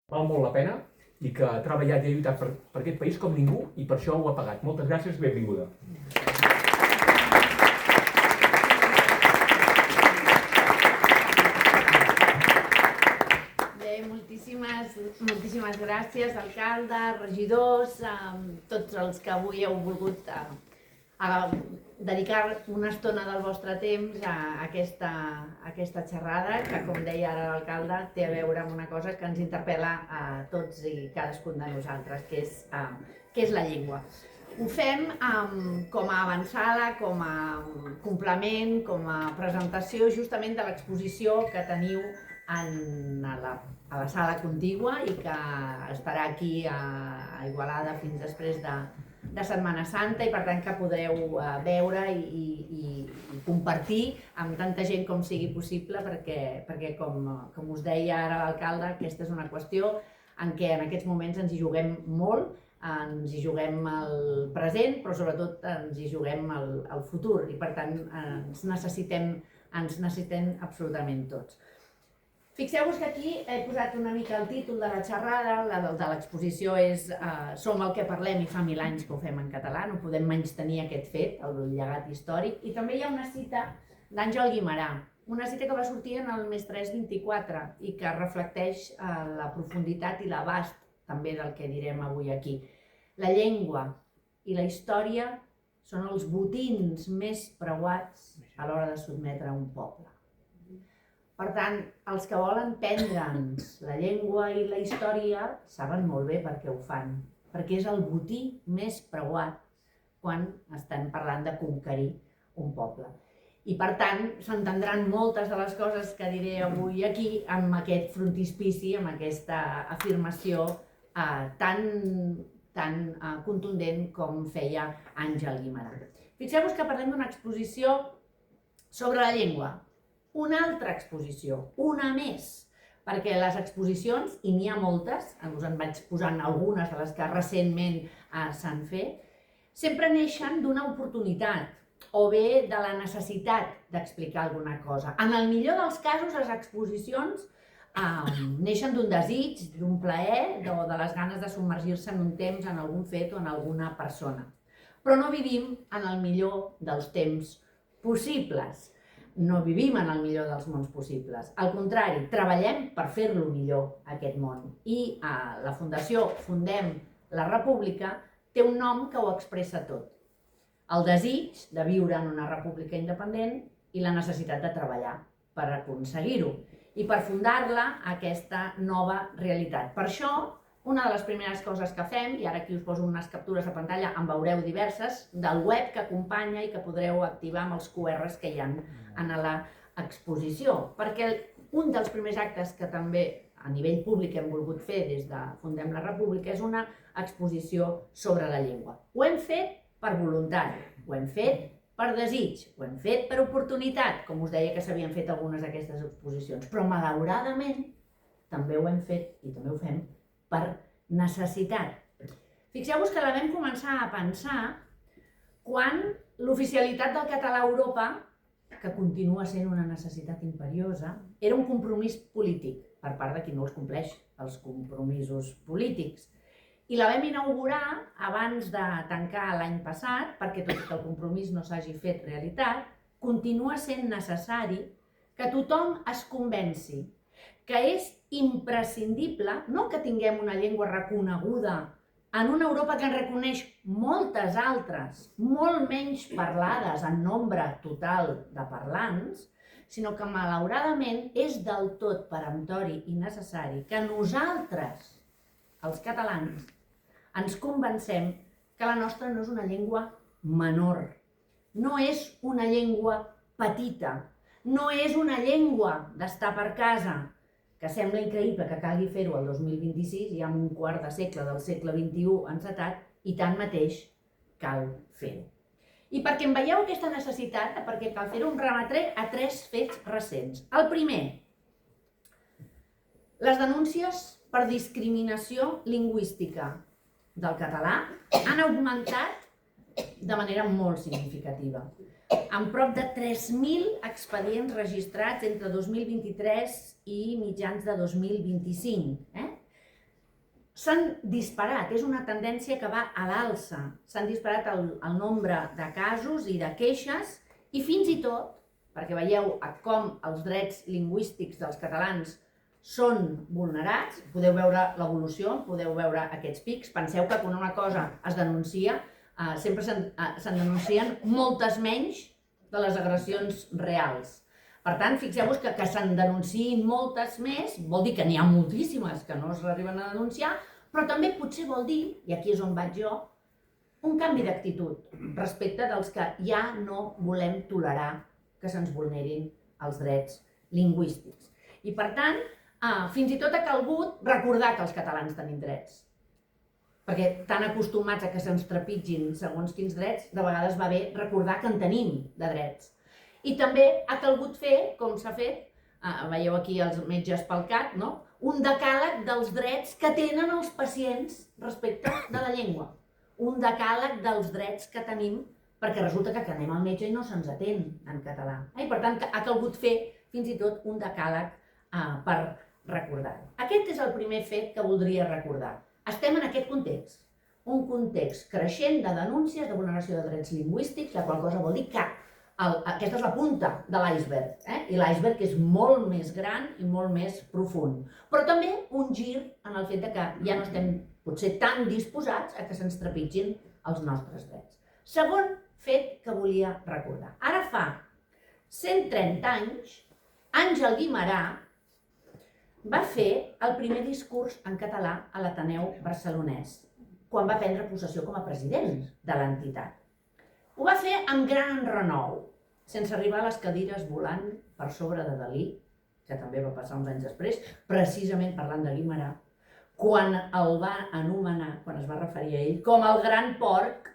val molt la pena i que ha treballat i ha lluitat per aquest país com ningú i per això ho ha pagat. Moltes gràcies i benvinguda. Bé, moltíssimes gràcies, alcalde, regidors, tots els que avui heu volgut dedicar una estona del vostre temps a aquesta xerrada que, com deia ara l'alcalde, té a veure amb una cosa que ens interpel·la a tots i cadascun de nosaltres, que és la llengua. Ho fem com a avançada, com a complement, com a presentació justament de l'exposició que teniu a la sala contigua i que estarà aquí a Igualada fins després de Setmana Santa i per tant que podreu veure i compartir amb tanta gent com sigui possible perquè com us deia ara l'alcalde, aquesta és una qüestió en què en aquests moments ens hi juguem molt, ens hi juguem el present però sobretot ens hi juguem el futur i per tant ens necessitem absolutament tots. Fixeu-vos que aquí he posat una mica el títol de la xerrada, la de l'exposició és Som el que parlem i fa 1000 anys que ho fem en català, no podem menystenir aquest fet, el llegat històric, i també hi ha una cita d'Àngel Guimerà, una cita que va sortir en el mes 324 i que reflecteix la profunditat i l'abast també del que direm avui aquí. La llengua i la història són els botins més preuats a l'hora de sotmetre un poble. Per tant, els que volen prendre'ns la llengua i la història saben molt bé per què ho fan, perquè és el botí més preuat quan estan parlant de conquerir un poble. I per tant, s'entendran moltes de les coses que diré avui aquí amb aquest frontispici, amb aquesta afirmació tan contundent com feia Àngel Guimerà. Fixeu-vos que parlem d'una exposició sobre la llengua. Una altra exposició, una més, perquè les exposicions, i n'hi ha moltes, us en vaig posant algunes de les que recentment s'han fet, sempre neixen d'una oportunitat o bé de la necessitat d'explicar alguna cosa. En el millor dels casos, les exposicions neixen d'un desig, d'un plaer o de les ganes de submergir-se en un temps, en algun fet o en alguna persona. Però no vivim en el millor dels temps possibles. No vivim en el millor dels mons possibles. Al contrari, treballem per fer-lo millor, aquest món. I la Fundació Fundem la República té un nom que ho expressa tot. El desig de viure en una república independent i la necessitat de treballar per aconseguir-ho i per fundar-la aquesta nova realitat. Per això, una de les primeres coses que fem, i ara aquí us poso unes captures de pantalla, en veureu diverses, del web que acompanya i que podreu activar amb els QRs que hi ha en l'exposició, perquè un dels primers actes que també a nivell públic hem volgut fer des de Fundem la República és una exposició sobre la llengua. Ho hem fet per voluntat, ho hem fet per desig, ho hem fet per oportunitat, com us deia que s'havien fet algunes d'aquestes exposicions, però malauradament també ho hem fet i també ho fem per necessitat. Fixeu-vos que la vam començar a pensar quan l'oficialitat del català a Europa, que continua sent una necessitat imperiosa, era un compromís polític per part de qui no els compleix, els compromisos polítics. I la vam inaugurar abans de tancar l'any passat, perquè tot i que el compromís no s'hagi fet realitat, continua sent necessari que tothom es convenci que és imprescindible, no que tinguem una llengua reconeguda en una Europa que en reconeix moltes altres, molt menys parlades en nombre total de parlants, sinó que malauradament és del tot peremptori i necessari que nosaltres, els catalans, ens convencem que la nostra no és una llengua menor, no és una llengua petita, no és una llengua d'estar per casa, que sembla increïble que calgui fer-ho el 2026, ja amb un quart de segle del segle XXI encetat, i tanmateix cal fer-ho. I perquè en veieu aquesta necessitat, perquè cal fer-ho, em remetré a 3 fets recents. El primer, les denúncies per discriminació lingüística del català han augmentat de manera molt significativa, amb prop de 3.000 expedients registrats entre 2023 i mitjans de 2025. s'han disparat, és una tendència que va a l'alça. S'han disparat el nombre de casos i de queixes i fins i tot, perquè veieu com els drets lingüístics dels catalans són vulnerats, podeu veure l'evolució, podeu veure aquests pics. Penseu que quan una cosa es denuncia, sempre se'n denuncien moltes menys de les agressions reals. Per tant, fixeu-vos que se'n denunciïn moltes més, vol dir que n'hi ha moltíssimes que no s'arriben a denunciar, però també potser vol dir, i aquí és on vaig jo, un canvi d'actitud respecte dels que ja no volem tolerar que se'ns vulnerin els drets lingüístics. I per tant, fins i tot ha calgut recordar que els catalans tenim drets. Perquè tan acostumats a que se'ns trepitgin segons quins drets, de vegades va bé recordar que en tenim de drets. I també ha calgut fer, com s'ha fet, veieu aquí els metges pel CAT, un decàleg dels drets que tenen els pacients respecte de la llengua. Un decàleg dels drets que tenim, perquè resulta que anem al metge i no se'ns atén en català. I per tant ha calgut fer fins i tot un decàleg per recordar-ho. Aquest és el primer fet que voldria recordar. Estem en aquest context, un context creixent de denúncies de vulneració de drets lingüístics, la qual cosa vol dir que aquesta és la punta de l'iceberg, i l'iceberg és molt més gran i molt més profund. Però també un gir en el fet que ja no estem potser tan disposats a que se'ns trepitgin els nostres drets. Segon fet que volia recordar. Ara fa 130 anys, Àngel Guimerà va fer el primer discurs en català a l'Ateneu Barcelonès, quan va prendre possessió com a president de l'entitat. Ho va fer amb gran renou, sense arribar a les cadires volant per sobre de Dalí, que també va passar uns anys després, precisament parlant de Guimerà, quan el va anomenar, quan es va referir a ell, com el gran porc,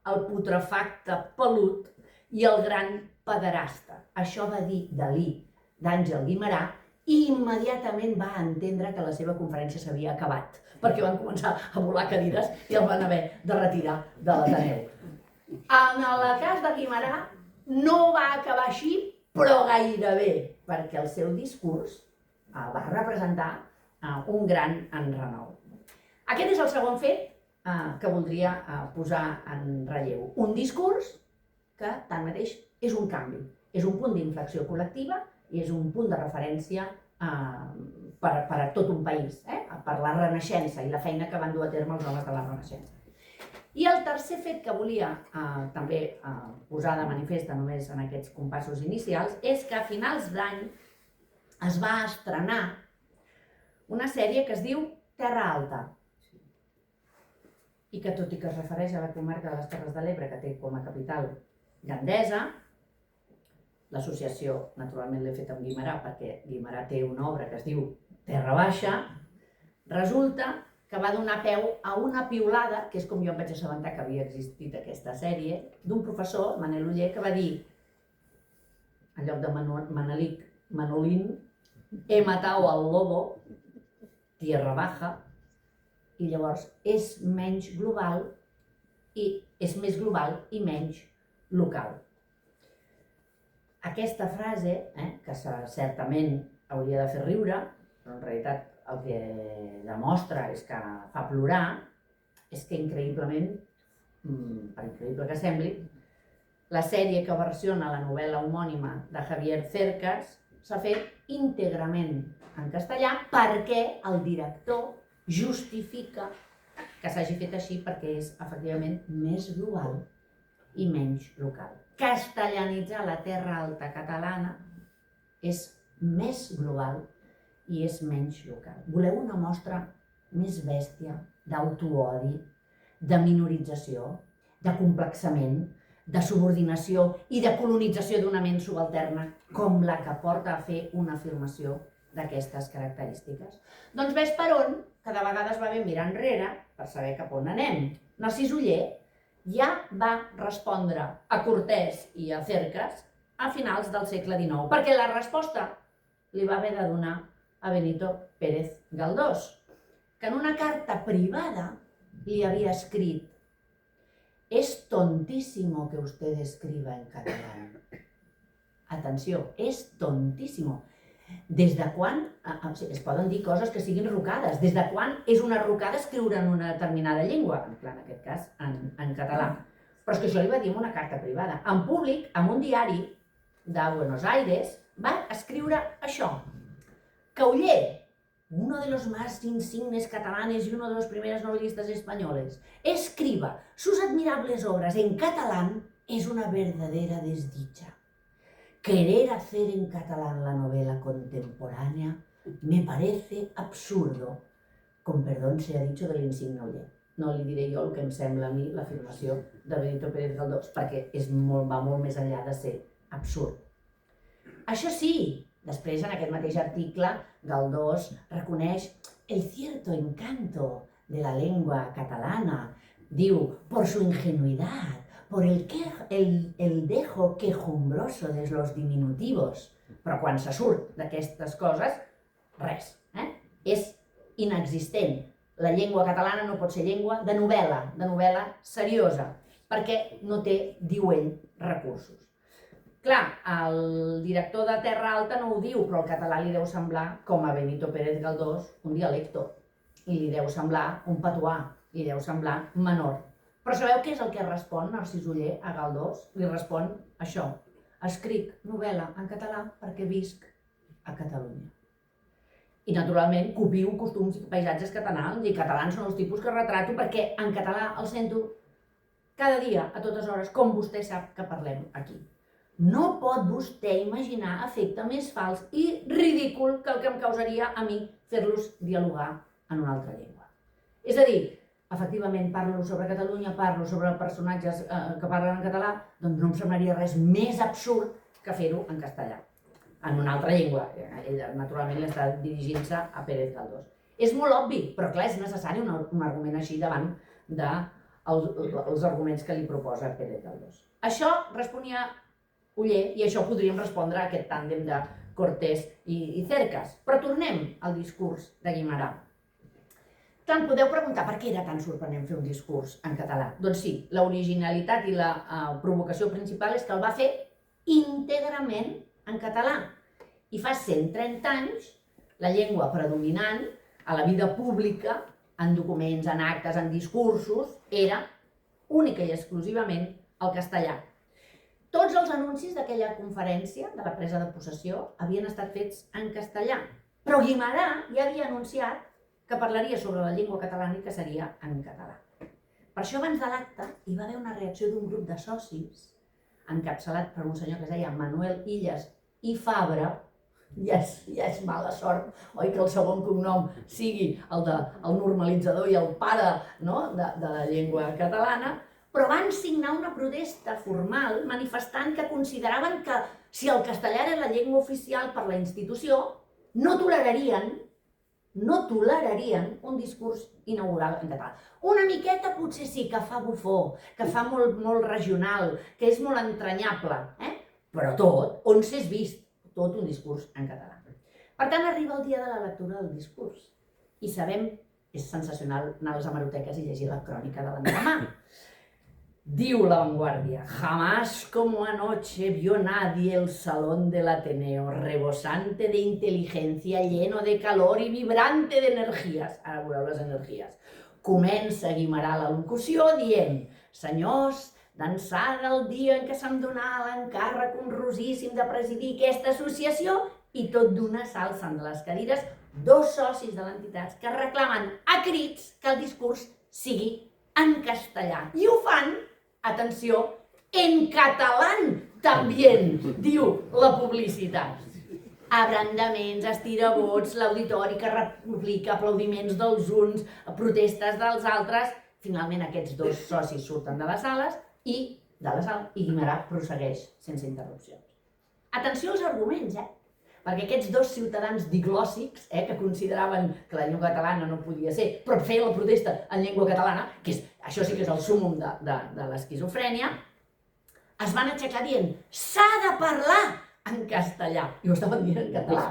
el putrefacte pelut i el gran pederasta. Això va dir Dalí d'Àngel Guimerà i immediatament va entendre que la seva conferència s'havia acabat, perquè van començar a volar cadires i el van haver de retirar de l'Ateneu. En el cas de Guimerà no va acabar així, però gairebé, perquè el seu discurs va representar un gran enrenou. Aquest és el segon fet que voldria posar en relleu. Un discurs que, tanmateix, és un canvi, és un punt d'inflexió col·lectiva i és un punt de referència per a tot un país, per la Renaixença i la feina que van dur a terme els homes de la Renaixença. I el tercer fet que volia també posar de manifest només en aquests compassos inicials és que a finals d'any es va estrenar una sèrie que es diu Terra Alta i que, tot i que es refereix a la comarca de les Terres de l'Ebre, que té com a capital Gandesa, l'associació naturalment l'he fet amb Guimerà perquè Guimerà té una obra que es diu Terra Baixa, resulta que va donar peu a una piulada, que és com jo em vaig assabentar que havia existit aquesta sèrie, d'un professor, Manel Oller, que va dir, en lloc de Manolín, he matado al lobo, tierra baja, i llavors és menys global i és més global i menys local. Aquesta frase, que certament hauria de fer riure, però en realitat el que demostra és que fa plorar, és que increïblement, per increïble que sembli, la sèrie que versiona la novel·la homònima de Javier Cercas s'ha fet íntegrament en castellà perquè el director justifica que s'hagi fet així perquè és efectivament més global i menys local. Castellanitzar la Terra Alta catalana és més global i és menys local. Voleu una mostra més bèstia d'autoodi, de minorització, de complexament, de subordinació i de colonització d'una ment subalterna com la que porta a fer una afirmació d'aquestes característiques? Doncs ves per on, que de vegades va bé mirar enrere per saber cap on anem. Narcís Oller ja va respondre a Cortés i a Cercas a finals del segle XIX, perquè la resposta li va haver de donar a Benito Pérez Galdós, que en una carta privada li havia escrit: «Es tontísimo que usted escriba en catalán». Atenció, és tontíssimo. Des de quan es poden dir coses que siguin rocades? Des de quan és una rocada escriure en una determinada llengua? En aquest cas, en català. Però és que això li va dir en una carta privada. En públic, en un diari de Buenos Aires, va escriure això. Cauller, uno de los más insignes catalanes y uno de los primeros novelistas españoles, escriba sus admirables obras en catalán es una verdadera desdicha. Querer hacer en catalán la novela contemporánea me parece absurdo. Con perdón sea dicho de l'insigne Oller. No li diré jo el que em sembla a mi l'afirmació de Benito Pérez Galdós, perquè va molt més enllà de ser absurd. Això sí, després en aquest mateix article, Galdós reconeix el cierto encanto de la lengua catalana. Diu, por su ingenuidad, por el dejo quejumbroso de los diminutivos. Però quan se surt d'aquestes coses, res. És inexistent. La llengua catalana no pot ser llengua de novel·la seriosa, perquè no té, diu ell, recursos. Clar, el director de Terra Alta no ho diu, però el català li deu semblar, com a Benito Pérez Galdós, un dialecto. I li deu semblar un patuà, li deu semblar menor. Però sabeu què és el que respon Narcís Oller a Galdós? Li respon això. Escric novel·la en català perquè visc a Catalunya. I naturalment copio costums i paisatges catalans, i catalans són els tipus que retrato perquè en català el sento cada dia, a totes hores, com vostè sap que parlem aquí. No pot vostè imaginar efecte més fals i ridícul que el que em causaria a mi fer-los dialogar en una altra llengua. És a dir, efectivament parlo sobre Catalunya, parlo sobre personatges que parlen en català, doncs no em semblaria res més absurd que fer-ho en castellà, en una altra llengua. Ell naturalment està dirigint-se a Pérez Galdós. És molt obvi, però clar, és necessari un argument així davant dels arguments que li proposa Pérez Galdós. Això responia Oller i això podríem respondre a aquest tàndem de Cortés i Cercas. Però tornem al discurs de Guimerà. Tant podeu preguntar per què era tan sorprenent fer un discurs en català. Doncs sí, l'originalitat i la provocació principal és que el va fer íntegrament en català. I fa 130 anys, la llengua predominant a la vida pública, en documents, en actes, en discursos, era única i exclusivament el castellà. Tots els anuncis d'aquella conferència, de la presa de possessió, havien estat fets en castellà. Però Guimerà ja havia anunciat que parlaria sobre la llengua catalana i que seria en català. Per això, abans de l'acte, hi va haver una reacció d'un grup de socis, encapçalat per un senyor que es deia Manuel Illas i Fabra. Ja és mala sort, oi, que el segon cognom sigui el normalitzador i el pare de la llengua catalana, però van signar una protesta formal manifestant que consideraven que si el castellà era la llengua oficial per la institució, no tolerarien un discurs inaugural en català. Una miqueta potser sí que fa bufó, que fa molt regional, que és molt entranyable, però tot, on s'és vist, tot un discurs en català. Per tant, arriba el dia de la lectura del discurs i sabem, és sensacional anar a les hemeroteques i llegir la crònica de l'endemà. Diu La Vanguardia, jamás como anoche vio nadie el salón del Ateneo, rebosante de inteligencia, lleno de calor y vibrante de energías. Ara veureu les energies. Comença Guimerà la locució dient, senyors, d'ençada el dia en què se'm donà l'encàrrec honrosíssim de presidir aquesta associació, i tot d'una s'alcen de les cadires dos socis de l'entitat que reclamen a crits que el discurs sigui en castellà. I ho fan, atenció, en català també, diu la publicitat. Abrandaments, estirabots, l'auditori que replica aplaudiments dels uns, protestes dels altres. Finalment aquests dos socis surten de les sales i Guimerà prossegueix sense interrupcions. Atenció als arguments, perquè aquests dos ciutadans diglòssics, que consideraven que la llengua catalana no podia ser, però feien la protesta en llengua catalana, que això sí que és el súmmum de l'esquizofrènia, es van aixecar dient s'ha de parlar en castellà, i ho estaven dient en català,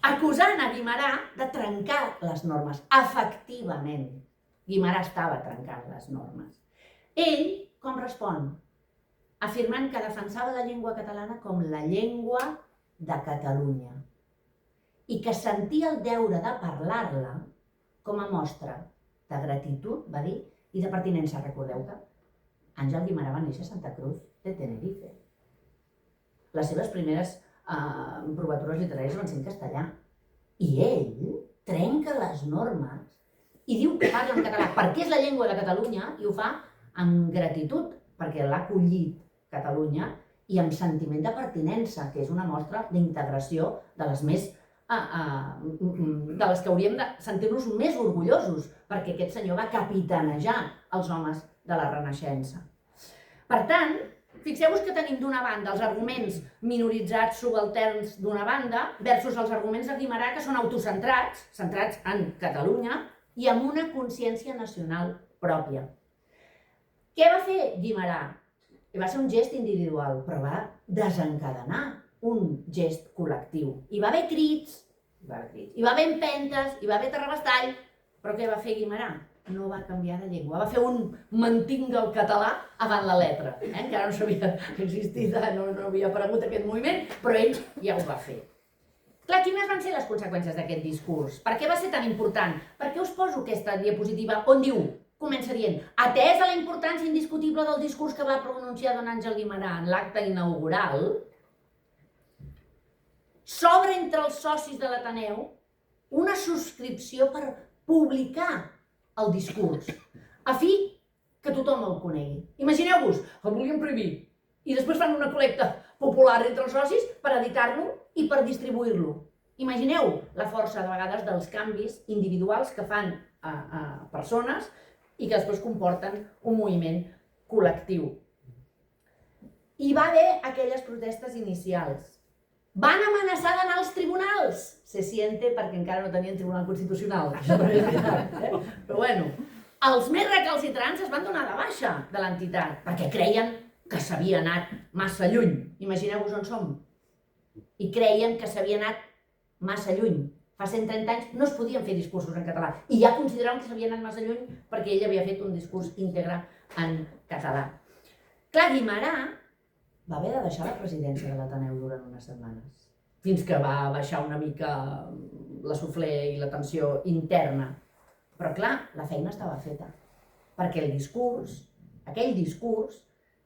acusant a Guimerà de trencar les normes. Efectivament, Guimerà estava trencant les normes. Ell, com respon? Afirmant que defensava la llengua catalana com la llengua de Catalunya. i que sentia el deure de parlar-la com a mostra de gratitud, va dir, i de pertinença. Recordeu que Àngel Guimerà va néixer a Santa Cruz de Tenerife. Les seves primeres provatures literàries van ser en castellà. I ell trenca les normes i diu que parla en català perquè és la llengua de Catalunya i ho fa amb gratitud perquè l'ha acollit Catalunya i amb sentiment de pertinença, que és una mostra d'integració de les més de les que hauríem de sentir-nos més orgullosos, perquè aquest senyor va capitanejar els homes de la Renaixença. Per tant, fixeu-vos que tenim d'una banda els arguments minoritzats, subalterns d'una banda, versus els arguments de Guimerà, que són autocentrats, centrats en Catalunya, i amb una consciència nacional pròpia. Què va fer Guimerà? Va ser un gest individual, però va desencadenar un gest col·lectiu. Hi va haver crits, hi va haver empentes, hi va haver terrabastall, però què va fer Guimerà? No va canviar de llengua, va fer un mantinga el català avant la letra, encara no s'havia existit, no havia aparegut aquest moviment, però ell ja ho va fer. Clar, quines van ser les conseqüències d'aquest discurs? Per què va ser tan important? Per què us poso aquesta diapositiva on diu, comença dient, atès a la importància indiscutible del discurs que va pronunciar don Àngel Guimerà en l'acte inaugural, s'obre entre els socis de l'Ateneu una subscripció per publicar el discurs, a fi que tothom el conegui. Imagineu-vos, el volien prohibir i després fan una col·lecta popular entre els socis per editar-lo i per distribuir-lo. Imagineu la força de vegades dels canvis individuals que fan persones i que després comporten un moviment col·lectiu. Hi va haver aquelles protestes inicials. Van amenaçar d'anar als tribunals. Se siente perquè encara no tenien tribunal constitucional. Això també és veritat. Però bueno, els més recalcitrants es van donar de baixa de l'entitat perquè creien que s'havia anat massa lluny. Imagineu-vos on som. I creien que s'havia anat massa lluny. Fa 130 anys no es podien fer discursos en català. I ja consideraven que s'havia anat massa lluny perquè ell havia fet un discurs íntegre en català. Clar, Guimerà va haver de deixar la presidència de l'Ateneu durant unes setmanes, fins que va baixar una mica la suflé i la tensió interna. Però clar, la feina estava feta, perquè el discurs, aquell discurs,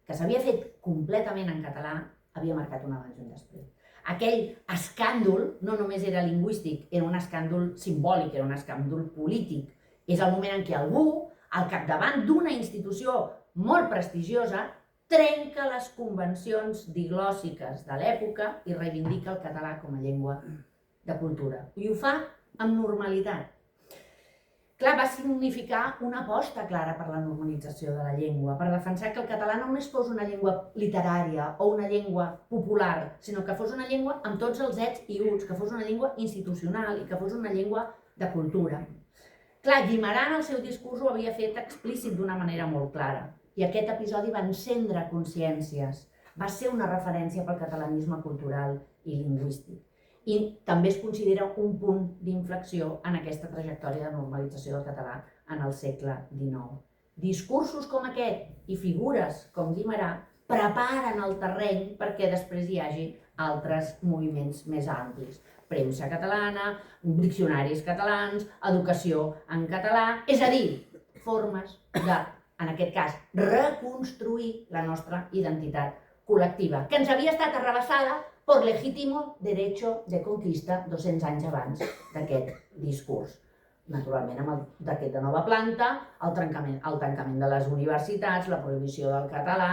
que s'havia fet completament en català, havia marcat un abans i un després. Aquell escàndol no només era lingüístic, era un escàndol simbòlic, era un escàndol polític. És el moment en què algú, al capdavant d'una institució molt prestigiosa, trenca les convencions diglòssiques de l'època i reivindica el català com a llengua de cultura. I ho fa amb normalitat. Clar, va significar una aposta clara per la normalització de la llengua, per defensar que el català no només fos una llengua literària o una llengua popular, sinó que fos una llengua amb tots els ets i uts, que fos una llengua institucional i que fos una llengua de cultura. Clar, Guimerà en el seu discurs ho havia fet explícit d'una manera molt clara. I aquest episodi va encendre consciències, va ser una referència pel catalanisme cultural i lingüístic. I també es considera un punt d'inflexió en aquesta trajectòria de normalització del català en el segle XIX. Discursos com aquest i figures com Guimerà preparen el terreny perquè després hi hagi altres moviments més amplis. Premsa catalana, diccionaris catalans, educació en català, és a dir, formes de, en aquest cas, reconstruir la nostra identitat col·lectiva, que ens havia estat arrabassada per legítimo derecho de conquista 200 anys abans d'aquest discurs. Naturalment, amb el decret de nova planta, el tancament de les universitats, la prohibició del català,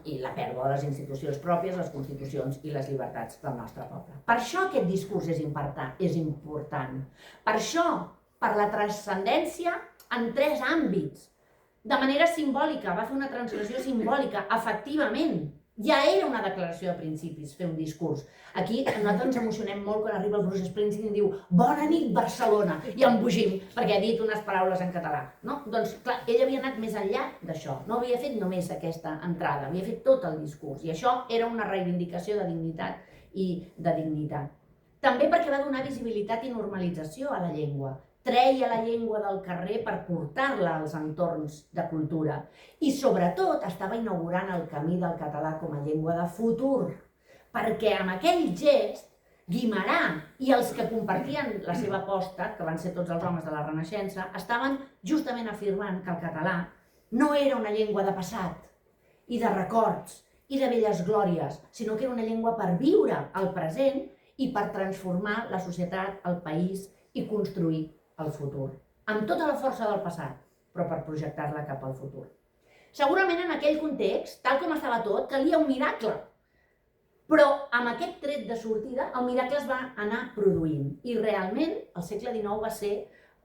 i la pèrdua de les institucions pròpies, les constitucions i les llibertats del nostre poble. Per això aquest discurs és important. Per això, per la transcendència en 3 àmbits. De manera simbòlica, va fer una transgressió simbòlica, efectivament. Ja era una declaració de principis fer un discurs. Aquí nosaltres ens emocionem molt quan arriba el Bruce Springsteen i diu «Bona nit, Barcelona!» i embogim perquè ha dit unes paraules en català. Doncs, clar, ell havia anat més enllà d'això. No havia fet només aquesta entrada, havia fet tot el discurs. I això era una reivindicació de dignitat i de dignitat. També perquè va donar visibilitat i normalització a la llengua. Treia la llengua del carrer per portar-la als entorns de cultura i, sobretot, estava inaugurant el camí del català com a llengua de futur, perquè amb aquell gest Guimerà i els que compartien la seva aposta, que van ser tots els homes de la Renaixença, estaven justament afirmant que el català no era una llengua de passat i de records i de velles glòries, sinó que era una llengua per viure el present i per transformar la societat, el país i construir el futur. Amb tota la força del passat, però per projectar-la cap al futur. Segurament en aquell context, tal com estava tot, calia un miracle. Però amb aquest tret de sortida, el miracle es va anar produint. I realment, el segle XIX va ser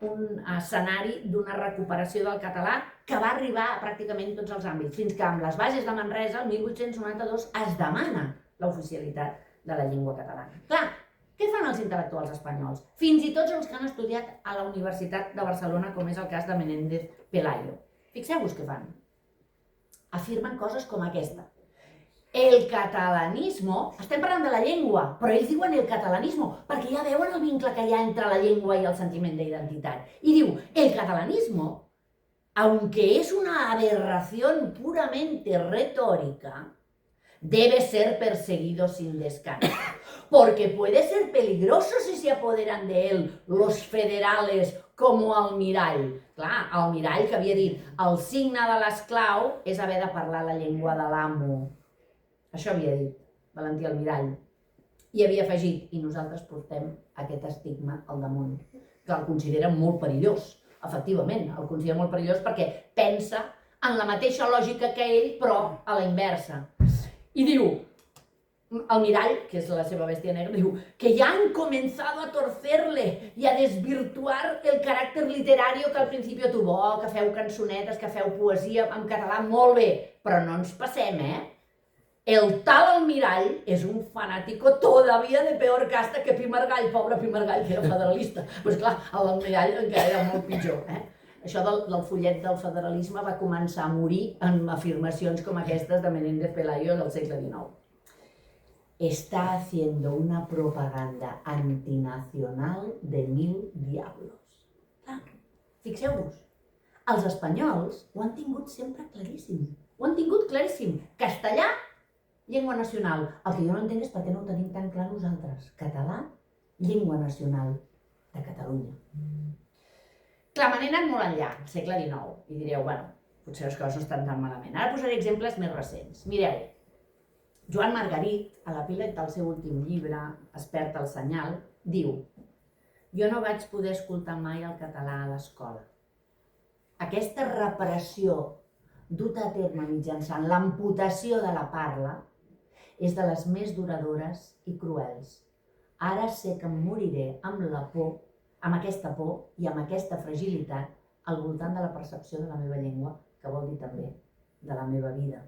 un escenari d'una recuperació del català que va arribar a pràcticament tots els àmbits, fins que amb les bases de Manresa, el 1892, es demana l'oficialitat de la llengua catalana. Clar, què fan els intel·lectuals espanyols? Fins i tot els que han estudiat a la Universitat de Barcelona, com és el cas de Menéndez Pelayo. Fixeu-vos què fan. Afirmen coses com aquesta. El catalanismo, estem parlant de la llengua, però ells diuen el catalanismo, perquè ja veuen el vincle que hi ha entre la llengua i el sentiment d'identitat. I diu, el catalanismo, aunque es una aberración puramente retórica, debe ser perseguido sin descanso, porque puede ser peligroso si se apoderan de él los federales como almirall. Clar, almirall que havia dit, el signe de l'esclau és haver de parlar la llengua de l'amo. Això havia dit Valentí Almirall. I havia afegit, i nosaltres portem aquest estigma al damunt, que el considera molt perillós. Efectivament, el considera molt perillós perquè pensa en la mateixa lògica que ell, però a la inversa. I diu, Almirall, que és la seva bèstia negra, diu que ja han comenzado a torcerle y a desvirtuar el caràcter literario que al principio tuvo. Oh, que feu cançonetes, que feu poesia en català, molt bé, però no ens passem, El tal Almirall és un fanàtico todavía de peor casta que Pi Margall, pobre Pi Margall, que era federalista. Doncs clar, l'Almirall encara era molt pitjor. Això del fullet del federalisme va començar a morir amb afirmacions com aquestes de Menéndez Pelayo del segle XIX. Está haciendo una propaganda antinacional de 1000 diablos. Clar, fixeu-vos, els espanyols ho han tingut sempre claríssim. Ho han tingut claríssim. Castellà, llengua nacional. El que jo no entenc és per què no ho tenim tan clar nosaltres. Català, llengua nacional de Catalunya. Clar, me n'he anat molt enllà, segle XIX, i direu, bueno, potser les coses no estan tan malament. Ara posaré exemples més recents. Mireu, Joan Margarit, a l'epíleg del seu últim llibre, Expert al senyal, diu: jo no vaig poder escoltar mai el català a l'escola. Aquesta repressió duta a terme mitjançant l'amputació de la parla és de les més duradores i cruels. Ara sé que em moriré amb la por, amb aquesta por i amb aquesta fragilitat al voltant de la percepció de la meva llengua, que vol dir també de la meva vida.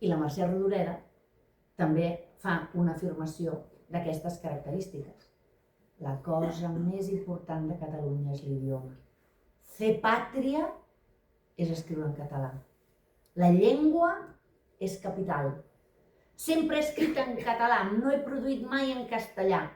I la Mercè Rodoreda també fa una afirmació d'aquestes característiques. La cosa més important de Catalunya és l'idioma. Fer pàtria és escriure en català. La llengua és capital. Sempre he escrit en català, no he produït mai en castellà.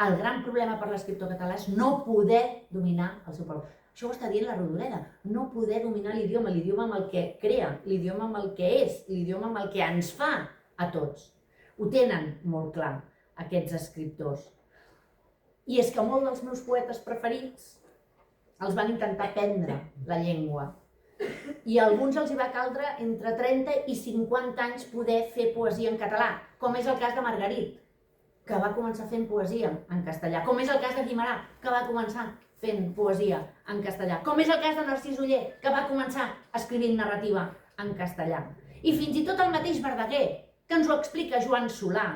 El gran problema per l'escriptor català és no poder dominar el seu poble. Això ho està dient la Rodoreda, no poder dominar l'idioma, l'idioma amb el que crea, l'idioma amb el que és, l'idioma amb el que ens fa a tots. Ho tenen molt clar, aquests escriptors. I és que molts dels meus poetes preferits els van intentar aprendre la llengua. I a alguns els hi va caldre entre 30 i 50 anys poder fer poesia en català, com és el cas de Margarit, que va començar fent poesia en castellà, com és el cas de Guimerà, que va començar fent poesia en castellà, com és el cas de Narcís Oller, que va començar escrivint narrativa en castellà. I fins i tot el mateix Verdaguer, que ens ho explica Joan Solà,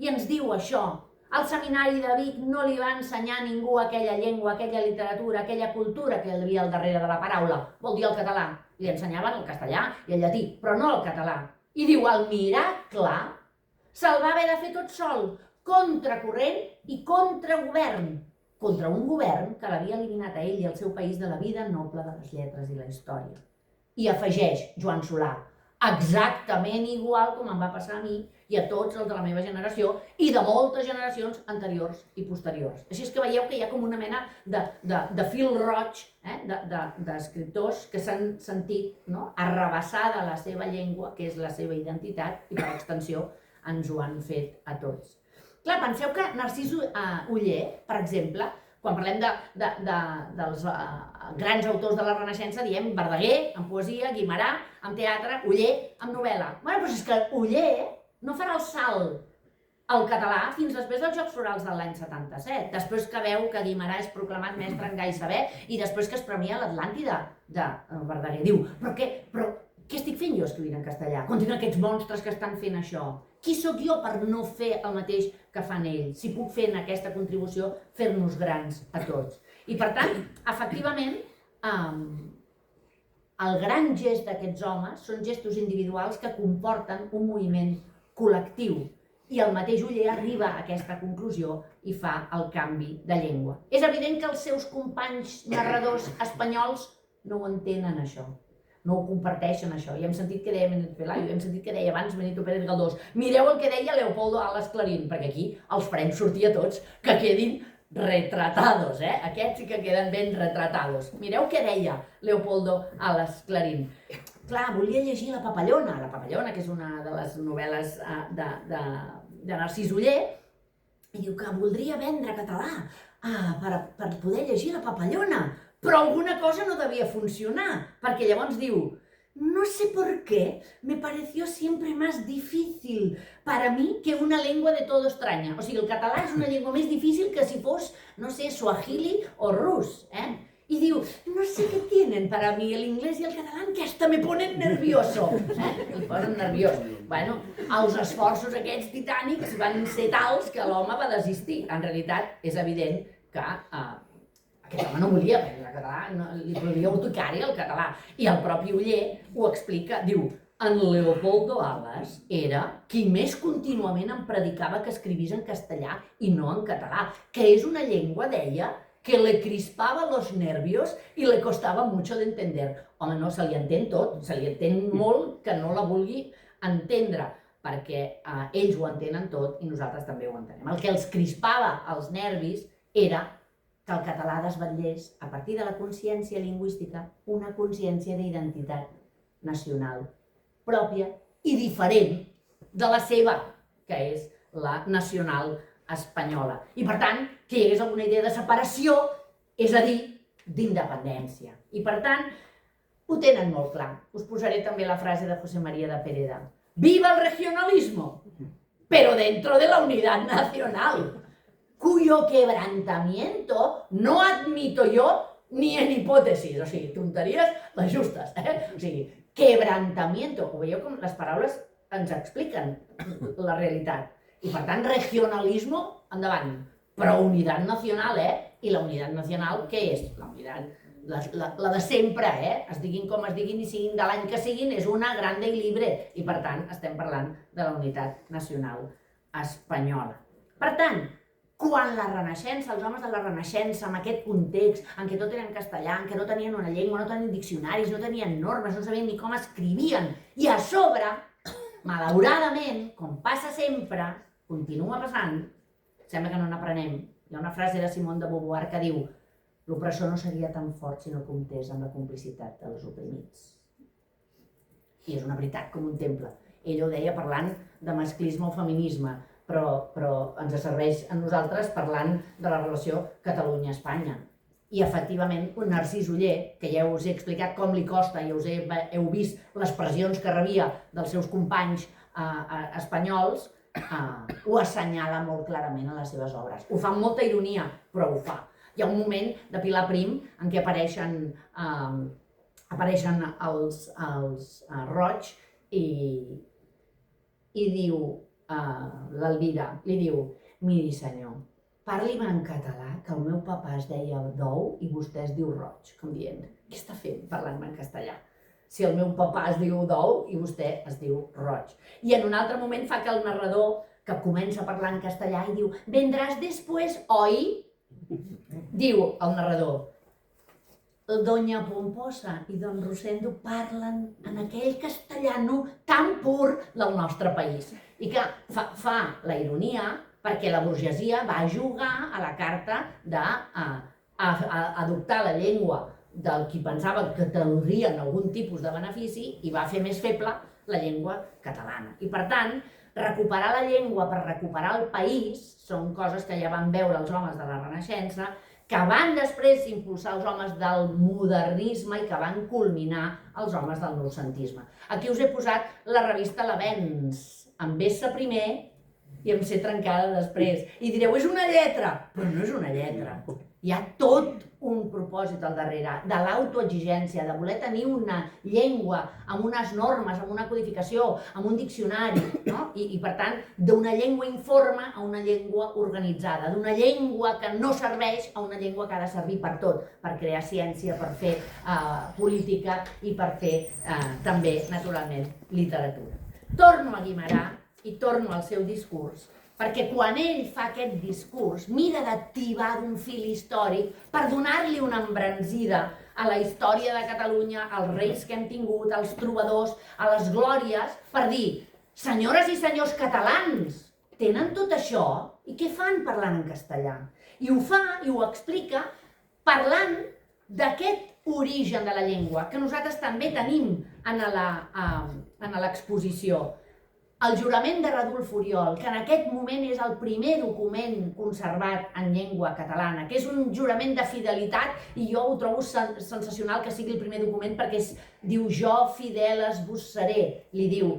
i ens diu això: al seminari de Vic no li va ensenyar a ningú aquella llengua, aquella literatura, aquella cultura que hi havia al darrere de la paraula, vol dir el català. Li ensenyaven el castellà i el llatí, però no el català. I diu, el miracle se'l va haver de fer tot sol, contracorrent i contra govern. Contra un govern que l'havia eliminat a ell i al seu país de la vida noble de les lletres i la història. I afegeix Joan Solà, exactament igual com em va passar a mi i a tots els de la meva generació i de moltes generacions anteriors i posteriors. Així és que veieu que hi ha com una mena de fil roig d'escriptors que s'han sentit arrabassada la seva llengua, que és la seva identitat, i per extensió ens ho han fet a tots. Clar, penseu que Narcís Oller, per exemple, quan parlem dels grans autors de la Renaixença, diem Verdaguer, en poesia, Guimerà, en teatre, Oller, en novel·la. Bé, però és que Oller no farà el salt al català fins després dels Jocs Florals de l'any 77, després que veu que Guimerà és proclamat mestre en gai saber i després que es premia l'Atlàntida de Verdaguer. Diu, però què estic fent jo escrivint en castellà? Quan tinc aquests monstres que estan fent això? Qui sóc jo per no fer el mateix que fan ells? Si puc fer en aquesta contribució fer-nos grans a tots. I per tant, efectivament, el gran gest d'aquests homes són gestos individuals que comporten un moviment col·lectiu. I el mateix Oller arriba a aquesta conclusió i fa el canvi de llengua. És evident que els seus companys narradors espanyols no ho entenen, això. No ho comparteixen, això. I hem sentit que deia Benito Pelayo, hem sentit que deia abans Benito Pérez Galdós. Mireu el que deia Leopoldo Alas Clarín, perquè aquí els farem sortir a tots que quedin retratados, Aquests sí que queden ben retratados. Mireu què deia Leopoldo Alas Clarín. Clar, volia llegir La Papallona, que és una de les novel·les de Narcís Oller, i diu que voldria vendre català per poder llegir La Papallona, però alguna cosa no devia funcionar, perquè llavors diu: no sé por qué, me pareció siempre más difícil para mí que una lengua de todo extraña. O sigui, el català és una llengua més difícil que si fos, no sé, suahili o rus, Y diu, no sé qué tienen para mí el inglés y el catalán que hasta me ponen nervioso. El posen nerviós. Bueno, els esforços aquests titànics van ser tals que l'home va desistir. En realitat, és evident que aquest home no volia aprendre català, li volia urticària el català. I el propi Oller ho explica, diu, en Leopoldo Alas era qui més contínuament em predicava que escrivís en castellà i no en català, que és una llengua, deia, que le crispava los nervios i le costava mucho de entender. Home, no, se li entén tot, se li entén molt que no la vulgui entendre, perquè ells ho entenen tot i nosaltres també ho entenem. El que els crispava els nervis era que el català desvetllés, a partir de la consciència lingüística, una consciència d'identitat nacional pròpia i diferent de la seva, que és la nacional espanyola. I per tant, que hi hagués alguna idea de separació, és a dir, d'independència. I per tant, ho tenen molt clar. Us posaré també la frase de José María de Pereda. ¡Viva el regionalismo! Pero dentro de la unidad nacional, cuyo quebrantamiento no admito yo ni en hipòtesis. O sigui, tonteries les justes. O sigui, quebrantamiento. Ho veieu com les paraules ens expliquen la realitat. I per tant, regionalismo, endavant. Però unitat nacional, I la unitat nacional, què és? La unitat, la de sempre, Es diguin com es diguin i siguin de l'any que siguin, és una grande i libre. I per tant, estem parlant de la unitat nacional espanyola. Per tant, quan la Renaixença, els homes de la Renaixença, amb aquest context, en què tot era en castellà, en què no tenien una llengua, no tenien diccionaris, no tenien normes, no sabien ni com escrivien, i a sobre, malauradament, com passa sempre, continua passant, sembla que no n'aprenem. Hi ha una frase de Simone de Beauvoir que diu: l'opressor no seria tan fort si no comptés amb la complicitat dels oprimits. I és una veritat com un temple. Ell ho deia parlant de masclisme o feminisme, però ens serveix a nosaltres parlant de la relació Catalunya-Espanya. I efectivament, un Narcís Oller, que ja us he explicat com li costa, ja us heu vist les pressions que rebia dels seus companys espanyols, ho assenyala molt clarament a les seves obres. Ho fa amb molta ironia, però ho fa. Hi ha un moment de Pilar Prim en què apareixen els Roig i diu, l'Elvira, li diu: miri senyor, parli'm en català, que el meu papa es deia Dou i vostè es diu Roig, com dient, què està fent parlant-me en castellà? Si el meu papà es diu Dou i vostè es diu Roig. I en un altre moment fa que el narrador, que comença a parlar en castellà i diu: vendràs després, oi? Diu el narrador: Doña Pomposa i don Rosendo parlen en aquell castellano tan pur del nostre país. I que fa la ironia perquè la burgesia va jugar a la carta d'adoptar la llengua del qui pensava que tindrien algun tipus de benefici i va fer més feble la llengua catalana. I per tant, recuperar la llengua per recuperar el país són coses que ja van veure els homes de la Renaixença, que van després impulsar els homes del modernisme i que van culminar els homes del noucentisme. Aquí us he posat la revista L'Avenç, amb S primer i amb C trencada després. I direu, és una lletra! Però no és una lletra. Hi ha tot un propòsit al darrere, de l'autoexigència, de voler tenir una llengua amb unes normes, amb una codificació, amb un diccionari, no? I per tant, d'una llengua informe a una llengua organitzada, d'una llengua que no serveix a una llengua que ha de servir per tot, per crear ciència, per fer política i per fer també, naturalment, literatura. Torno a Guimerà i torno al seu discurs, perquè quan ell fa aquest discurs mira d'activar d'un fil històric per donar-li una embranzida a la història de Catalunya, als reis que hem tingut, als trobadors, a les glòries, per dir, senyores i senyors catalans, tenen tot això? I què fan parlant en castellà? I ho fa i ho explica parlant d'aquest origen de la llengua, que nosaltres també tenim en l'exposició. El jurament de Radulf Oriol, que en aquest moment és el primer document conservat en llengua catalana, que és un jurament de fidelitat, i jo ho trobo sensacional que sigui el primer document perquè diu jo fideles vos seré, li diu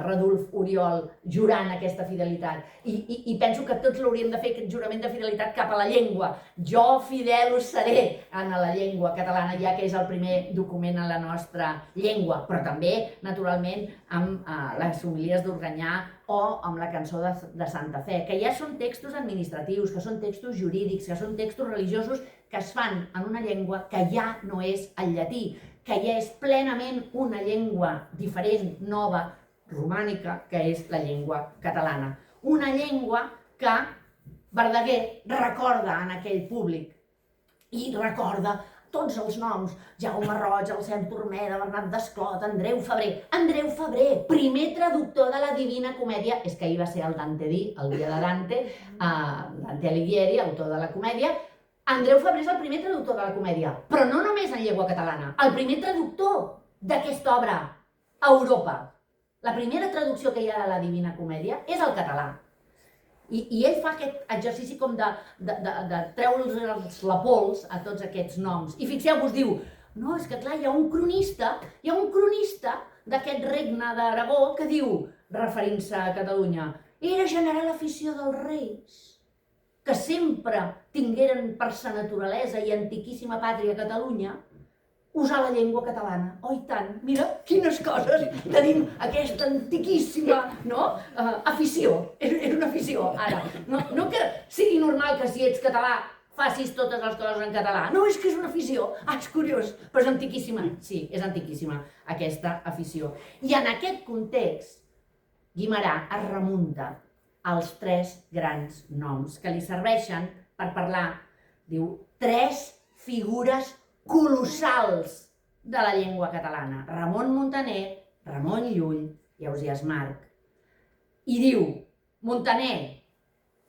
Radulf Oriol, jurant aquesta fidelitat. I penso que tots l'hauríem de fer, aquest jurament de fidelitat cap a la llengua. Jo fidel us seré en la llengua catalana, ja que és el primer document en la nostra llengua, però també, naturalment, amb les homilies d'Organyà o amb la cançó de Santa Fe, que ja són textos administratius, que són textos jurídics, que són textos religiosos que es fan en una llengua que ja no és el llatí, que ja és plenament una llengua diferent, nova, romànica, que és la llengua catalana. Una llengua que Verdaguer recorda en aquell públic i recorda tots els noms, Jaume Roig, Alcem Turmeda, Bernat Desclot, Andreu Febrer. Andreu Febrer, primer traductor de la Divina Comèdia, és que ahir va ser el Dante Di, el dia de Dante, Dante Alighieri, autor de la comèdia. Andreu Febrer és el primer traductor de la comèdia, però no només en llengua catalana, el primer traductor d'aquesta obra a Europa. La primera traducció que hi ha de la Divina Comèdia és el català. I ell fa aquest exercici com de treure'ls la pols a tots aquests noms. I fixeu-vos, diu, no, és que clar, hi ha un cronista d'aquest regne d'Aragó que diu, referint-se a Catalunya, era general afició dels reis, que sempre tingueren per sa naturalesa i antiquíssima pàtria Catalunya, usar la llengua catalana. Oh, i tant! Mira, quines coses! Tenim aquesta antiquíssima afició. És una afició, ara. No que sigui normal que si ets català facis totes les coses en català. No, és que és una afició. Ah, és curiós, però és antiquíssima. Sí, és antiquíssima aquesta afició. I en aquest context, Guimerà es remunta als tres grans noms que li serveixen per parlar, diu, tres figures colossals de la llengua catalana. Ramon Muntaner, Ramon Llull i Ausiàs March. I diu, Muntaner,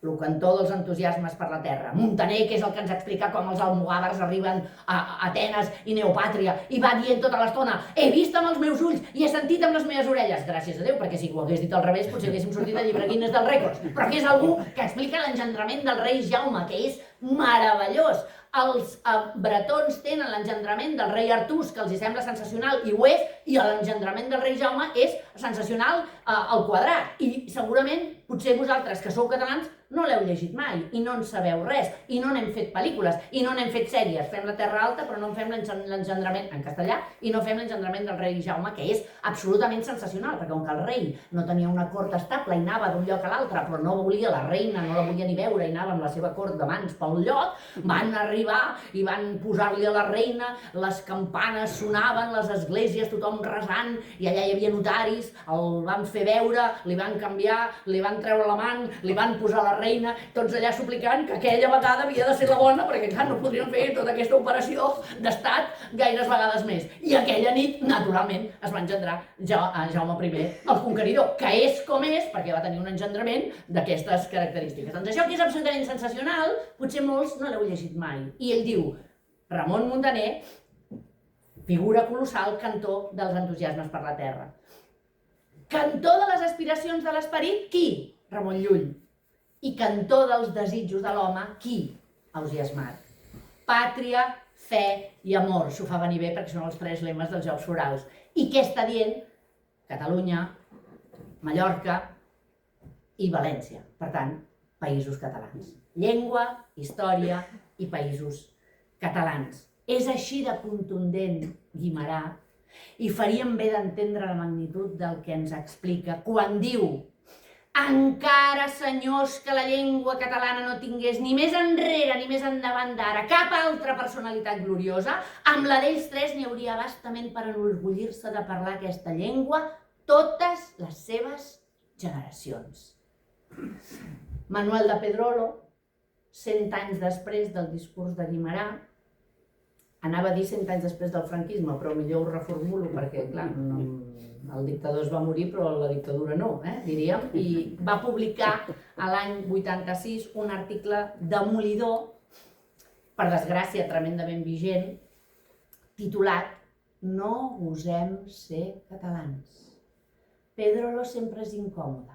el cantor dels entusiasmes per la terra. Muntaner, que és el que ens explica com els almogàvers arriben a Atenes i Neopàtria, i va dient tota l'estona, he vist amb els meus ulls i he sentit amb les meves orelles. Gràcies a Déu, perquè si ho hagués dit al revés potser haguéssim sortit al llibre Guinness dels rècords. Però que és algú que explica l'engendrament del rei Jaume, que és meravellós. Els bretons tenen l'engendrament del rei Artús, que els sembla sensacional, i ho és, i l'engendrament del rei Jaume és sensacional al quadrat. I segurament, potser vosaltres que sou catalans, no l'heu llegit mai, i no en sabeu res, i no n'hem fet pel·lícules, i no n'hem fet sèries. Fem la Terra Alta, però no en fem l'engendrament en castellà, i no fem l'engendrament del rei Jaume, que és absolutament sensacional, perquè com que el rei no tenia una cort estable i anava d'un lloc a l'altre, però no volia la reina, no la volia ni veure, i anava amb la seva cort de mans pel lloc, van arribar i van posar-li a la reina, les campanes sonaven, les esglésies, tothom resant, i allà hi havia notaris, el van fer veure, li van canviar, li van treure la man, li van posar la reina, tots allà suplicant que aquella vegada havia de ser la bona, perquè clar, no podrien fer tota aquesta operació d'estat gaires vegades més. I aquella nit, naturalment, es va engendrar Jaume I, el Conqueridor, que és com és, perquè va tenir un engendrament d'aquestes característiques. Doncs això que és absolutament sensacional, potser molts no l'heu llegit mai. I ell diu, Ramon Muntaner, figura colossal, cantor dels entusiasmes per la terra. Cantó de les aspiracions de l'esperit, qui? Ramon Llull. I cantó dels desitjos de l'home, qui? Ausiàs Marc. Pàtria, fe i amor. S'ho fa venir bé perquè són els 3 lemes dels Jocs Florals. I què està dient? Catalunya, Mallorca i València. Per tant, països catalans. Llengua, història i països catalans. És així de contundent Guimerà i faríem bé d'entendre la magnitud del que ens explica quan diu: encara, senyors, que la llengua catalana no tingués ni més enrere ni més endavant d'ara cap altra personalitat gloriosa, amb la d'ells 3 n'hi hauria bastament per enorgullir-se de parlar aquesta llengua totes les seves generacions. Manuel de Pedrolo, 100 anys després del discurs de Guimerà, anava a dir 100 anys després del franquisme, però millor ho reformulo perquè, clar, el dictador es va morir però la dictadura no, diríem, i va publicar a l'any 86 un article demolidor, per desgràcia tremendament vigent, titulat "No gosem ser catalans". Pedrolo sempre és incòmode,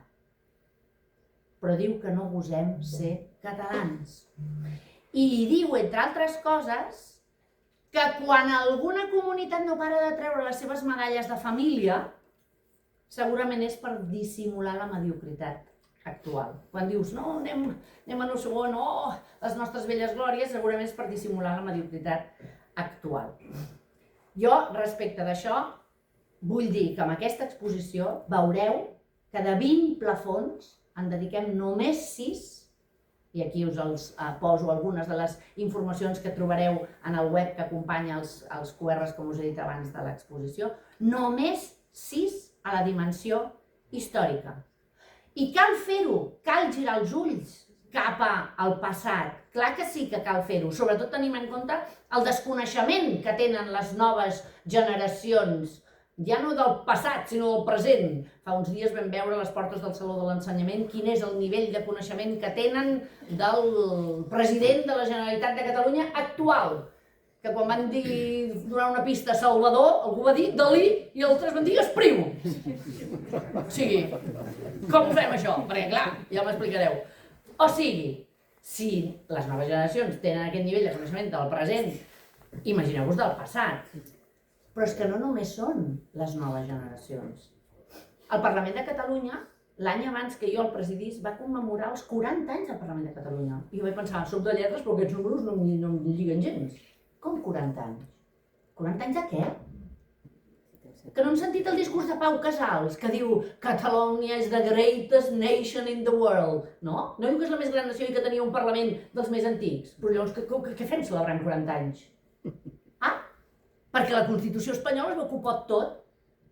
però diu que no gosem ser catalans. I diu, entre altres coses, que quan alguna comunitat no para de treure les seves medalles de família, segurament és per dissimular la mediocritat actual. Quan dius, no, anem a no segon, les nostres velles glòries, segurament és per dissimular la mediocritat actual. Jo, respecte d'això, vull dir que amb aquesta exposició veureu que de 20 plafons en dediquem només 6, i aquí us poso algunes de les informacions que trobareu en el web que acompanya els QRs, com us he dit abans, de l'exposició, només 6 a la dimensió històrica. I cal fer-ho, cal girar els ulls cap al passat. Clar que sí que cal fer-ho, sobretot tenim en compte el desconeixement que tenen les noves generacions, ja no del passat, sinó del present. Fa uns dies vam veure a les portes del Saló de l'Ensenyament quin és el nivell de coneixement que tenen del president de la Generalitat de Catalunya actual. Que quan van donar una pista a Salvador, algú va dir Dalí i altres van dir Espriu. O sigui, com ho fem això? Perquè clar, ja m'explicareu. O sigui, si les noves generacions tenen aquest nivell de coneixement del present, imagineu-vos del passat. Però és que no només són les noves generacions. El Parlament de Catalunya, l'any abans que jo el presidís, va commemorar els 40 anys del Parlament de Catalunya. I jo vaig pensar, soc de lletres, però aquests números no em lliguen gens. Com 40 anys? 40 anys de què? Que no hem sentit el discurs de Pau Casals, que diu Catalonia is the greatest nation in the world. No? No diu que és la més gran nació i que tenia un Parlament dels més antics. Però llavors, què fem celebrant 40 anys? Perquè la Constitució espanyola es va ocupar tot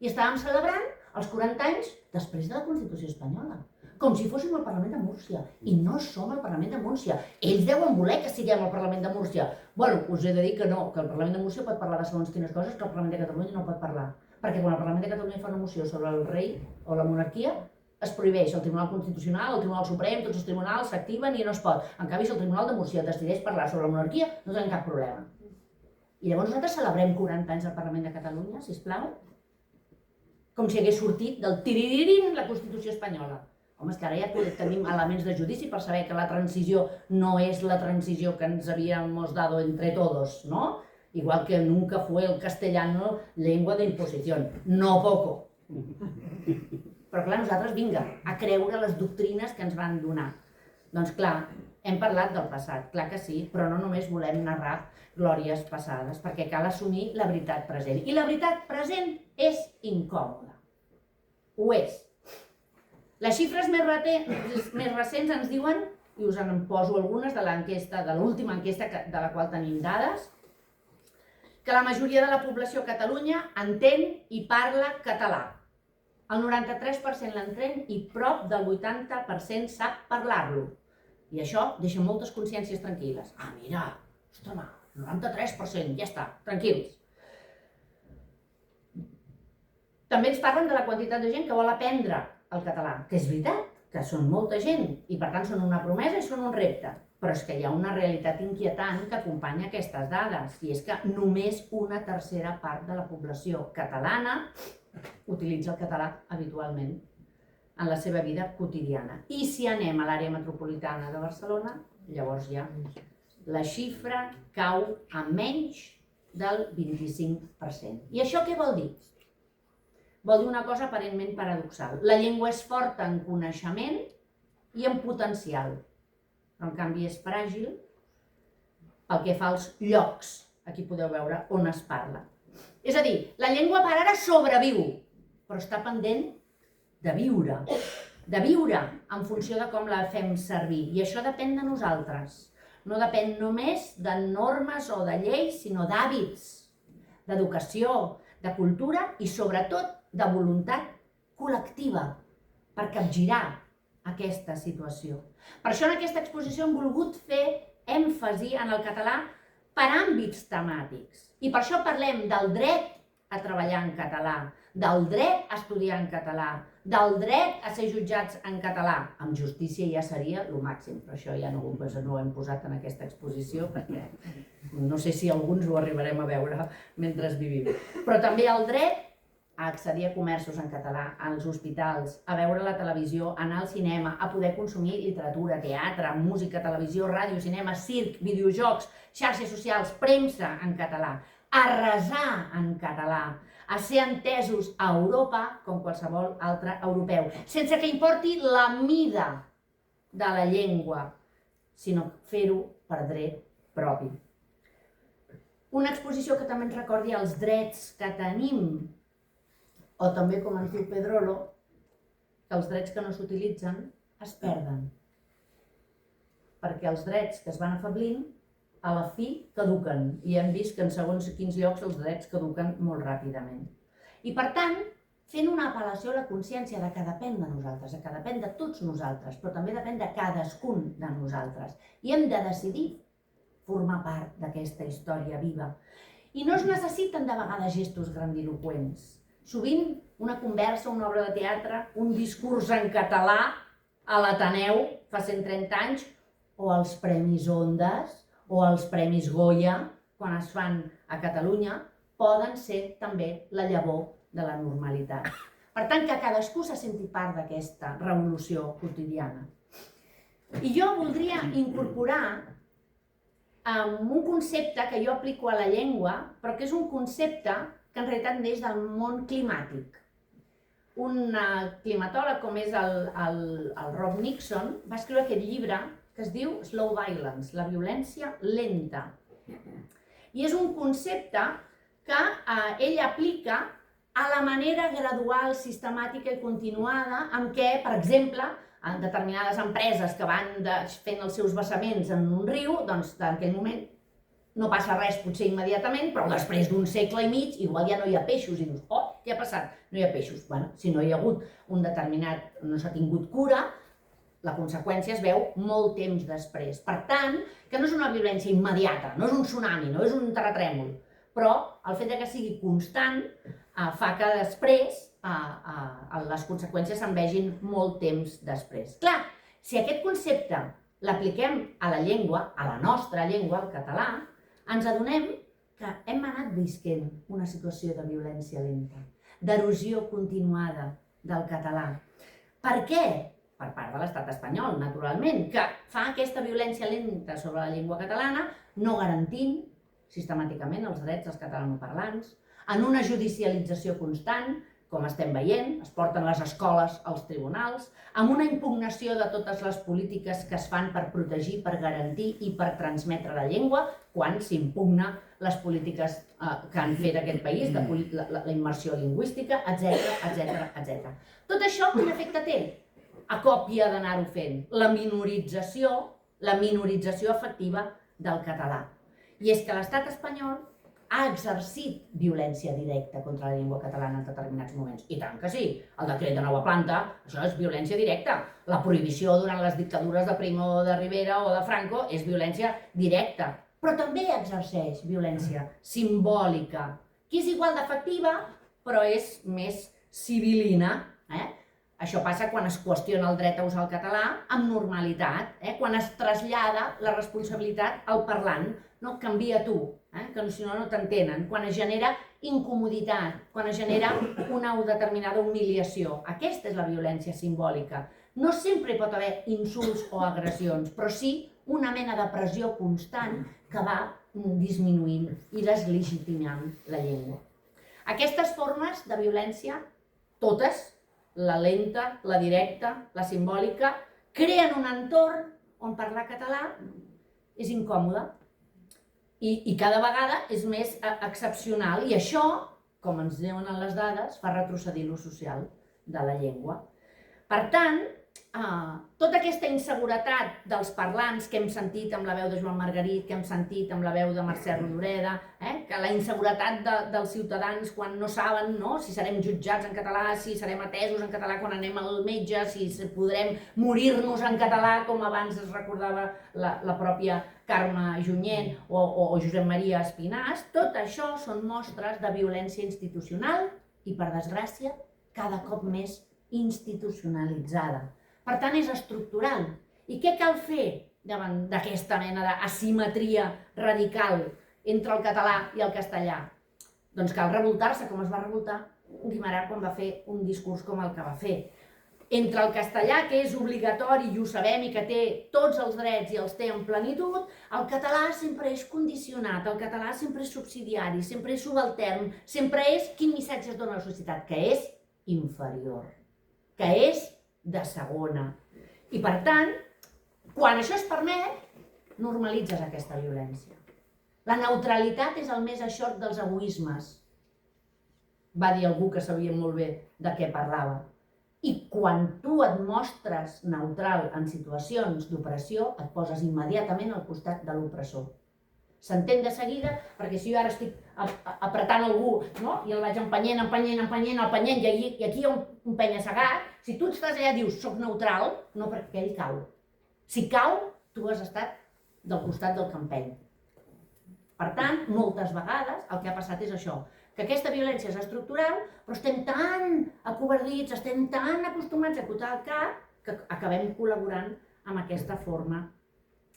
i estàvem celebrant els 40 anys després de la Constitució espanyola. Com si fóssim el Parlament de Múrcia. I no som el Parlament de Múrcia. Ells deuen voler que siguem el Parlament de Múrcia. Bueno, us he de dir que no, que el Parlament de Múrcia pot parlar de segons quines coses que el Parlament de Catalunya no pot parlar. Perquè quan el Parlament de Catalunya fa una moció sobre el rei o la monarquia, es prohibeix el Tribunal Constitucional, el Tribunal Suprem, tots els tribunals s'activen i no es pot. En canvi, si el Tribunal de Múrcia decideix parlar sobre la monarquia, no tenen cap problema. I llavors nosaltres celebrem 40 anys al Parlament de Catalunya, sisplau, com si hagués sortit del tiriririn la Constitució espanyola. Home, és que ara ja tenim elements de judici per saber que la transició no és la transició que ens habíamos dado entre todos, ¿no? Igual que nunca fue el castellano lengua de imposición, no poco. Però clar, nosaltres, vinga, a creure les doctrines que ens van donar. Doncs clar, hem parlat del passat, clar que sí, però no només volem narrar glòries passades, perquè cal assumir la veritat present. I la veritat present és incòmoda. Ho és. Les xifres més recents ens diuen, i us en poso algunes de l'enquesta, de l'última enquesta de la qual tenim dades, que la majoria de la població a Catalunya entén i parla català. El 93% l'entén i prop del 80% sap parlar-lo. I això deixa moltes consciències tranquil·les. Ah, mira, ostres, 93%, ja està, tranquils. També ens parlen de la quantitat de gent que vol aprendre el català, que és veritat, que són molta gent i per tant són una promesa i són un repte. Però és que hi ha una realitat inquietant que acompanya aquestes dades i és que només una tercera part de la població catalana utilitza el català habitualment en la seva vida quotidiana. I si anem a l'àrea metropolitana de Barcelona, llavors ja la xifra cau a menys del 25%. I això què vol dir? Vol dir una cosa aparentment paradoxal. La llengua és forta en coneixement i en potencial, però en canvi és fràgil pel que fa als llocs. Aquí podeu veure on es parla. És a dir, la llengua per ara sobreviu, però està pendent de viure en funció de com la fem servir. I això depèn de nosaltres. No depèn només de normes o de lleis, sinó d'hàbits, d'educació, de cultura i sobretot de voluntat col·lectiva per capgirar aquesta situació. Per això en aquesta exposició hem volgut fer èmfasi en el català per àmbits temàtics. I per això parlem del dret a treballar en català, del dret a estudiar en català, del dret a ser jutjats en català. Amb justícia ja seria el màxim, però això ja no ho hem posat en aquesta exposició perquè no sé si alguns ho arribarem a veure mentre vivim. Però també el dret a accedir a comerços en català, als hospitals, a veure la televisió, a anar al cinema, a poder consumir literatura, teatre, música, televisió, ràdio, cinema, circ, videojocs, xarxes socials, premsa en català, a resar en català, a ser entesos a Europa com qualsevol altre europeu, sense que importi la mida de la llengua, sinó fer-ho per dret propi. Una exposició que també ens recordi els drets que tenim, o també, com ens diu Pedrolo, que els drets que no s'utilitzen es perden. Perquè els drets que es van afablint, a la fi caduquen. I hem vist que en segons quins llocs els drets caduquen molt ràpidament. I per tant, fent una apel·lació a la consciència de que depèn de nosaltres, que depèn de tots nosaltres, però també depèn de cadascun de nosaltres. I hem de decidir formar part d'aquesta història viva. I no es necessiten de vegades gestos grandiloqüents. Sovint una conversa, una obra de teatre, un discurs en català a l'Ateneu fa 130 anys, o els Premis Ondas, o els Premis Goya, quan es fan a Catalunya, poden ser també la llavor de la normalitat. Per tant, que cadascú se senti part d'aquesta revolució quotidiana. I jo voldria incorporar un concepte que jo aplico a la llengua, però que és un concepte que en realitat neix del món climàtic. Un climatòleg com és el Rob Nixon va escriure aquest llibre que es diu Slow Violence, la violència lenta. I és un concepte que ell aplica a la manera gradual, sistemàtica i continuada amb què, per exemple, en determinades empreses que van fent els seus vessaments en un riu, doncs en aquell moment no passa res potser immediatament, però després d'un segle i mig igual ja no hi ha peixos i dius, oh, què ha passat? No hi ha peixos. Bueno, si no hi ha hagut un determinat, no s'ha tingut cura, la conseqüència es veu molt temps després. Per tant, que no és una violència immediata, no és un tsunami, no és un terratrèmol, però el fet que sigui constant fa que després les conseqüències se'n vegin molt temps després. Clar, si aquest concepte l'apliquem a la llengua, a la nostra llengua, al català, ens adonem que hem anat visquent una situació de violència lenta, d'erosió continuada del català. Per què? Per part de l'estat espanyol, naturalment, que fa aquesta violència lenta sobre la llengua catalana, no garantint sistemàticament els drets dels catalanoparlants, en una judicialització constant, com estem veient, es porten les escoles als tribunals, amb una impugnació de totes les polítiques que es fan per protegir, per garantir i per transmetre la llengua, quan s'impugna les polítiques que han fet aquest país, la immersió lingüística, etc. Tot això, quin efecte té? A còpia d'anar-ho fent, la minorització efectiva del català. I és que l'estat espanyol ha exercit violència directa contra la llengua catalana en determinats moments. I tant que sí, el decret de nova planta, això és violència directa. La prohibició durant les dictadures de Primo de Rivera o de Franco és violència directa. Però també exerceix violència simbòlica, que és igual d'efectiva, però és més civilina. Això passa quan es qüestiona el dret a usar el català amb normalitat, quan es trasllada la responsabilitat al parlant, no canvia tu, que si no no t'entenen, quan es genera incomoditat, quan es genera una determinada humiliació. Aquesta és la violència simbòlica. No sempre hi pot haver insults o agressions, però sí una mena de pressió constant que va disminuint i deslegitimant la llengua. Aquestes formes de violència, totes, la lenta, la directa, la simbòlica, creen un entorn on parlar català és incòmode i cada vegada és més excepcional i això, com ens diuen les dades, fa retrocedir l'ús social de la llengua. Per tant, tota aquesta inseguretat dels parlants que hem sentit amb la veu de Joan Margarit, que hem sentit amb la veu de Mercè Rodoreda, que la inseguretat dels ciutadans quan no saben si serem jutjats en català, si serem atesos en català quan anem al metge, si podrem morir-nos en català, com abans es recordava la pròpia Carme Junyent o Josep Maria Espinàs, tot això són mostres de violència institucional i, per desgràcia, cada cop més institucionalitzada. Per tant, és estructural. I què cal fer davant d'aquesta mena d'asimetria radical entre el català i el castellà? Doncs cal revoltar-se, com es va revoltar Guimerà quan va fer un discurs com el que va fer. Entre el castellà, que és obligatori i ho sabem i que té tots els drets i els té en plenitud, el català sempre és condicionat, el català sempre és subsidiari, sempre és subaltern, sempre és quin missatge es dona a la societat, que és inferior, que és de segona. I per tant, quan això es permet, normalitzes aquesta violència. La neutralitat és el més eixort dels egoismes, va dir algú que sabia molt bé de què parlava. I quan tu et mostres neutral en situacions d'opressió, et poses immediatament al costat de l'opressor. S'entén de seguida, perquè si jo ara estic apretant algú i el vaig empenyent, i aquí hi ha un penya-segat, si tu estàs allà i dius soc neutral, no, perquè ell cau. Si cau, tu has estat del costat del que empeny. Per tant, moltes vegades el que ha passat és això, que aquesta violència és estructural, però estem tan acovardits, estem tan acostumats a acotar el cap, que acabem col·laborant amb aquesta forma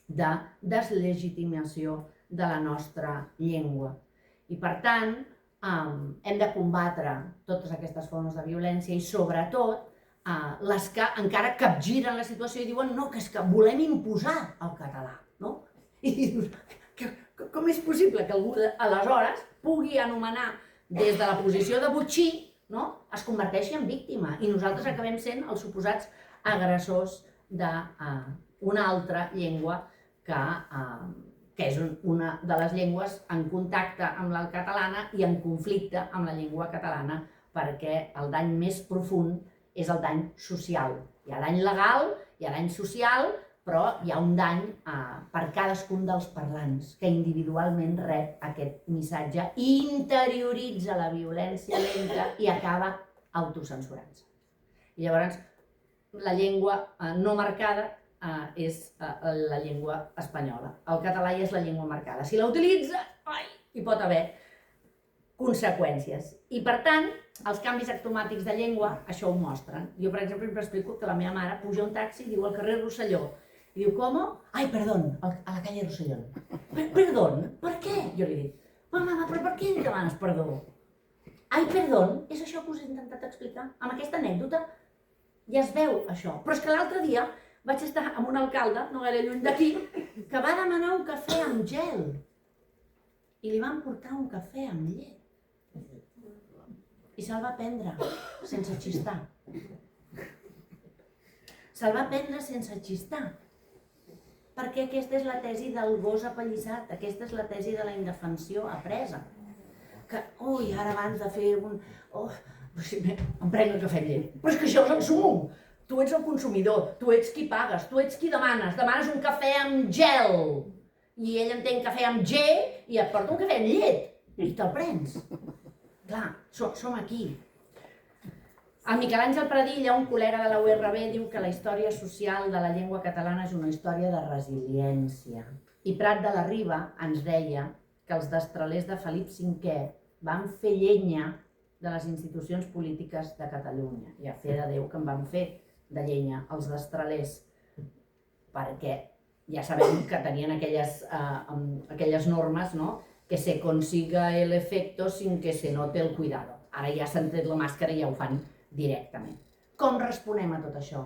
de deslegitimació de la nostra llengua. I per tant, hem de combatre totes aquestes formes de violència i sobretot les que encara capgiren la situació i diuen no, que és que volem imposar el català. I dius, com és possible que algú aleshores pugui anomenar des de la posició de botxí, es converteixi en víctima i nosaltres acabem sent els suposats agressors d'una altra llengua que és una de les llengües en contacte amb la catalana i en conflicte amb la llengua catalana, perquè el dany més profund és el dany social. Hi ha dany legal, hi ha dany social, però hi ha un dany per cadascun dels parlants que individualment rep aquest missatge i interioritza la violència lenta i acaba autocensurant-se. I llavors la llengua no marcada és la llengua espanyola. El català ja és la llengua marcada. Si la utilitza, hi pot haver conseqüències. I per tant, els canvis automàtics de llengua això ho mostren. Jo, per exemple, explico que la meva mare puja un taxi i diu al carrer Rosselló. I diu, ¿cómo? Ay, perdón, a la calle Rosselló. Perdón? Per què? Jo li dic, mama, però per què em demanes perdó? Ai, perdón, és això que us he intentat explicar. Amb aquesta anècdota ja es veu això. Però és que l'altre dia vaig estar amb un alcalde, no gaire lluny d'aquí, que va demanar un cafè amb gel. I li van portar un cafè amb llet. I se'l va prendre sense xistar. Se'l va prendre sense xistar. Perquè aquesta és la tesi del gos apallissat, aquesta és la tesi de la indefensió apresa. Que, ara abans de fer un... em prenc el cafè amb llet. Però és que això és el sumum. Tu ets el consumidor, tu ets qui pagues, tu ets qui demanes un cafè amb gel. I ell entén cafè amb G i et porta un cafè amb llet i te'l prens. Clar, som aquí. El Miquel Àngel Pradilla, un col·lega de la URB, diu que la història social de la llengua catalana és una història de resiliència. I Prat de la Riba ens deia que els destralers de Felip V van fer llenya de les institucions polítiques de Catalunya. I a fe de Déu que en van fer de llenya els destralers, perquè ja sabem que tenien aquelles normes, no? Que se consiga el efecto sin que se note el cuidado. Ara ja s'han tret la màscara i ja ho fan directament. Com responem a tot això?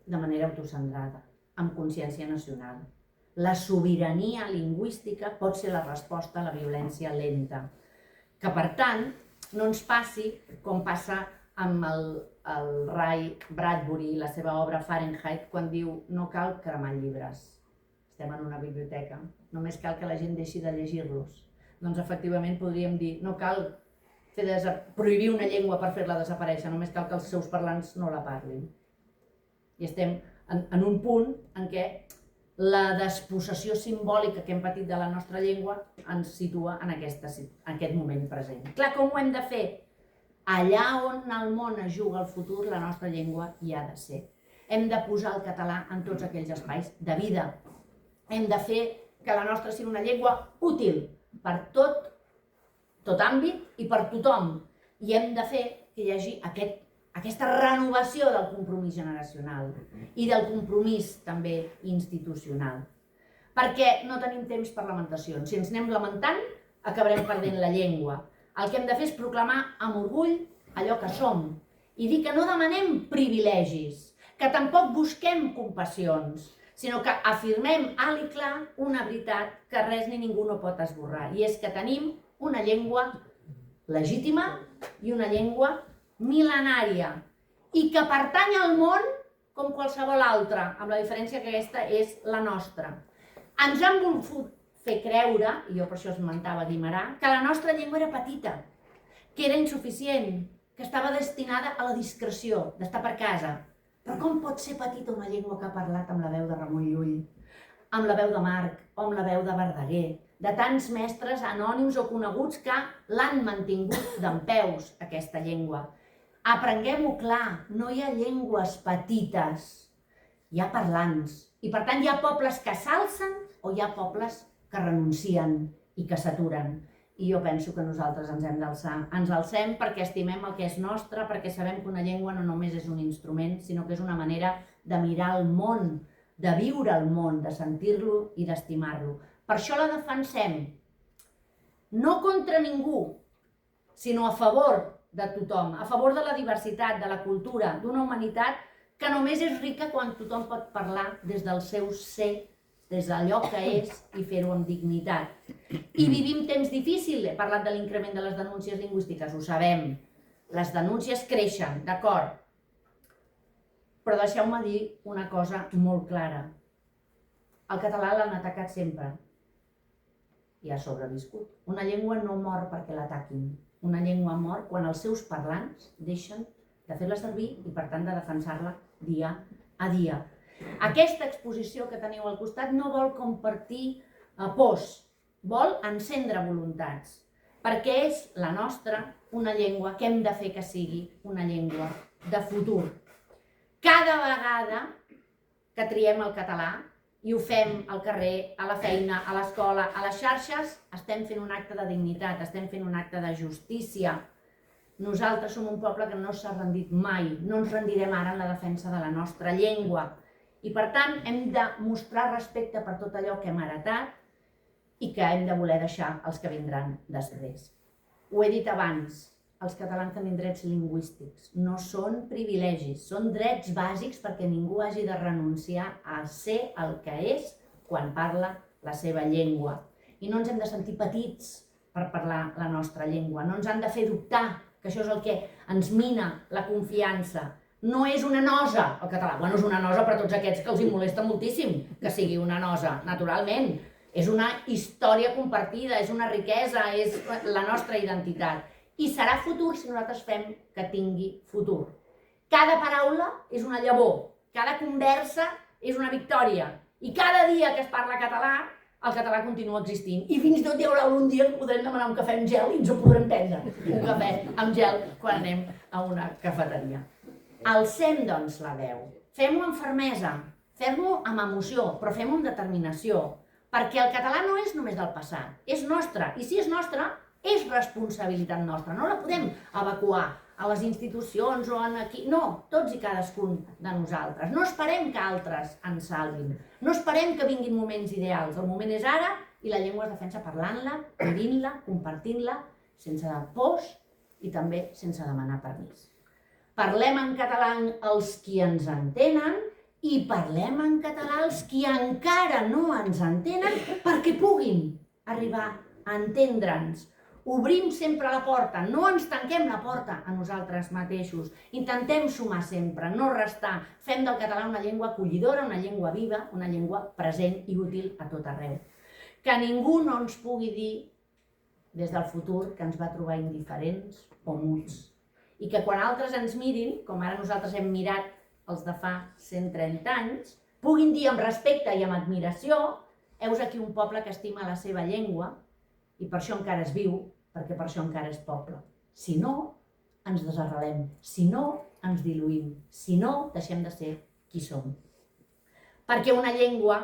De manera autocentrada, amb consciència nacional. La sobirania lingüística pot ser la resposta a la violència lenta. Que, per tant, no ens passi com passa amb el Ray Bradbury i la seva obra Fahrenheit, quan diu no cal cremar llibres. Estem en una biblioteca, només cal que la gent deixi de llegir-los. Doncs efectivament podríem dir no cal prohibir una llengua per fer-la desaparèixer, només cal que els seus parlants no la parlin. I estem en un punt en què la despossessió simbòlica que hem patit de la nostra llengua ens situa en aquest moment present. Clar, com ho hem de fer? Allà on el món es juga el futur, la nostra llengua hi ha de ser. Hem de posar el català en tots aquells espais de vida. Hem de fer que la nostra sigui una llengua útil per tot àmbit i per tothom. I hem de fer que hi hagi aquesta renovació del compromís generacional i del compromís també institucional. Perquè no tenim temps per lamentacions. Si ens anem lamentant, acabarem perdent la llengua. El que hem de fer és proclamar amb orgull allò que som i dir que no demanem privilegis, que tampoc busquem compassions, sinó que afirmem alt i clar una veritat que res ni ningú no pot esborrar, i és que tenim una llengua legítima i una llengua mil·lenària i que pertany al món com qualsevol altra, amb la diferència que aquesta és la nostra. Ens han volgut fer creure, i jo per això esmentava Guimerà, que la nostra llengua era petita, que era insuficient, que estava destinada a la discreció, d'estar per casa. Però com pot ser petita una llengua que ha parlat amb la veu de Ramon Llull, amb la veu de Marc o amb la veu de Verdaguer, de tants mestres anònims o coneguts que l'han mantingut dempeus, aquesta llengua? Aprenguem-ho clar, no hi ha llengües petites, hi ha parlants. I per tant hi ha pobles que s'alcen o hi ha pobles que renuncien i que s'aturen. I jo penso que nosaltres ens hem d'alçar. Ens alcem perquè estimem el que és nostre, perquè sabem que una llengua no només és un instrument, sinó que és una manera de mirar el món, de viure el món, de sentir-lo i d'estimar-lo. Per això la defensem, no contra ningú, sinó a favor de tothom, a favor de la diversitat, de la cultura, d'una humanitat que només és rica quan tothom pot parlar des del seu ser, des d'allò que és, i fer-ho amb dignitat. I vivim temps difícils, he parlat de l'increment de les denúncies lingüístiques, ho sabem, les denúncies creixen, d'acord, però deixeu-me dir una cosa molt clara. El català l'han atacat sempre i ha sobreviscut. Una llengua no mor perquè l'ataquin. Una llengua mor quan els seus parlants deixen de fer-la servir i, per tant, de defensar-la dia a dia. Aquesta exposició que teniu al costat no vol compartir pors, vol encendre voluntats, perquè és la nostra una llengua que hem de fer que sigui una llengua de futur. Cada vegada que triem el català, i ho fem al carrer, a la feina, a l'escola, a les xarxes, estem fent un acte de dignitat, estem fent un acte de justícia. Nosaltres som un poble que no s'ha rendit mai, no ens rendirem ara en la defensa de la nostra llengua. I per tant hem de mostrar respecte per tot allò que hem heretat i que hem de voler deixar els que vindran després. Ho he dit abans, els catalans tenim drets lingüístics, no són privilegis, són drets bàsics perquè ningú hagi de renunciar a ser el que és quan parla la seva llengua. I no ens hem de sentir petits per parlar la nostra llengua, no ens han de fer dubtar, que això és el que ens mina la confiança. No és una nosa el català, bueno, és una nosa per a tots aquests que els hi molesta moltíssim que sigui una nosa, naturalment. És una història compartida, és una riquesa, és la nostra identitat. I serà futur si nosaltres fem que tingui futur. Cada paraula és una llavor, cada conversa és una victòria. I cada dia que es parla català, el català continua existint. I fins i tot hi haurà un dia que podrem demanar un cafè amb gel i ens ho podrem prendre. Un cafè amb gel quan anem a una cafeteria. Alcem, doncs, la veu. Fem-ho amb fermesa, fem-ho amb emoció, però fem-ho amb determinació. Perquè el català no és només del passat, és nostre. I si és nostre, és responsabilitat nostra, no la podem evacuar a les institucions o aquí. No, tots i cadascun de nosaltres. No esperem que altres ens salvin. No esperem que vinguin moments ideals. El moment és ara i la llengua es defensa parlant-la, vivint-la, compartint-la, sense pors i també sense demanar permís. Parlem en català els qui ens entenen i parlem en català els qui encara no ens entenen perquè puguin arribar a entendre'ns. Obrim sempre la porta, no ens tanquem la porta a nosaltres mateixos. Intentem sumar sempre, no restar. Fem del català una llengua acollidora, una llengua viva, una llengua present i útil a tot arreu. Que ningú no ens pugui dir des del futur que ens va trobar indiferents o muts. I que quan altres ens mirin, com ara nosaltres hem mirat els de fa 130 anys, puguin dir amb respecte i amb admiració: heus aquí un poble que estima la seva llengua i per això encara es viu, perquè per això encara és poble. Si no, ens desarrelem. Si no, ens diluïm. Si no, deixem de ser qui som. Perquè una llengua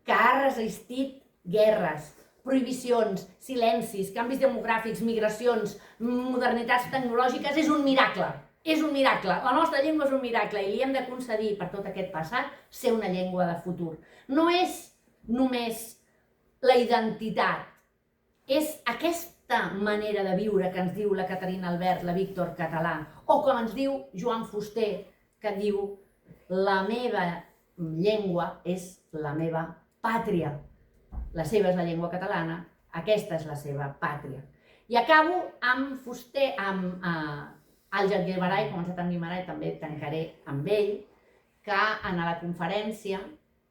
que ha resistit guerres, prohibicions, silencis, canvis demogràfics, migracions, modernitats tecnològiques, és un miracle. És un miracle. La nostra llengua és un miracle i li hem de concedir per tot aquest passat ser una llengua de futur. No és només la identitat, és aquesta manera de viure que ens diu la Caterina Albert, la Víctor Català, o com ens diu Joan Fuster, que diu: la meva llengua és la meva pàtria. La seva és la llengua catalana, aquesta és la seva pàtria. I acabo amb Fuster, amb Àngel Guimarà, començat amb Guimarà i també tancaré amb ell, que en la conferència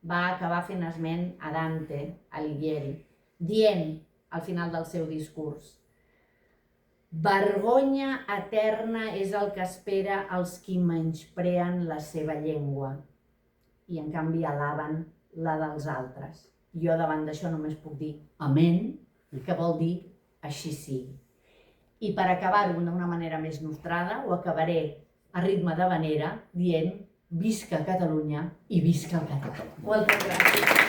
va acabar fent esment a Dante Alighieri, dient al final del seu discurs: vergonya eterna és el que espera els qui menyspreen la seva llengua i en canvi alaben la dels altres. Jo davant d'això només puc dir amén, que vol dir així sigui. I per acabar-ho d'una manera més nostrada, ho acabaré a ritme d'havanera dient: visca Catalunya i visca el català. Moltes gràcies.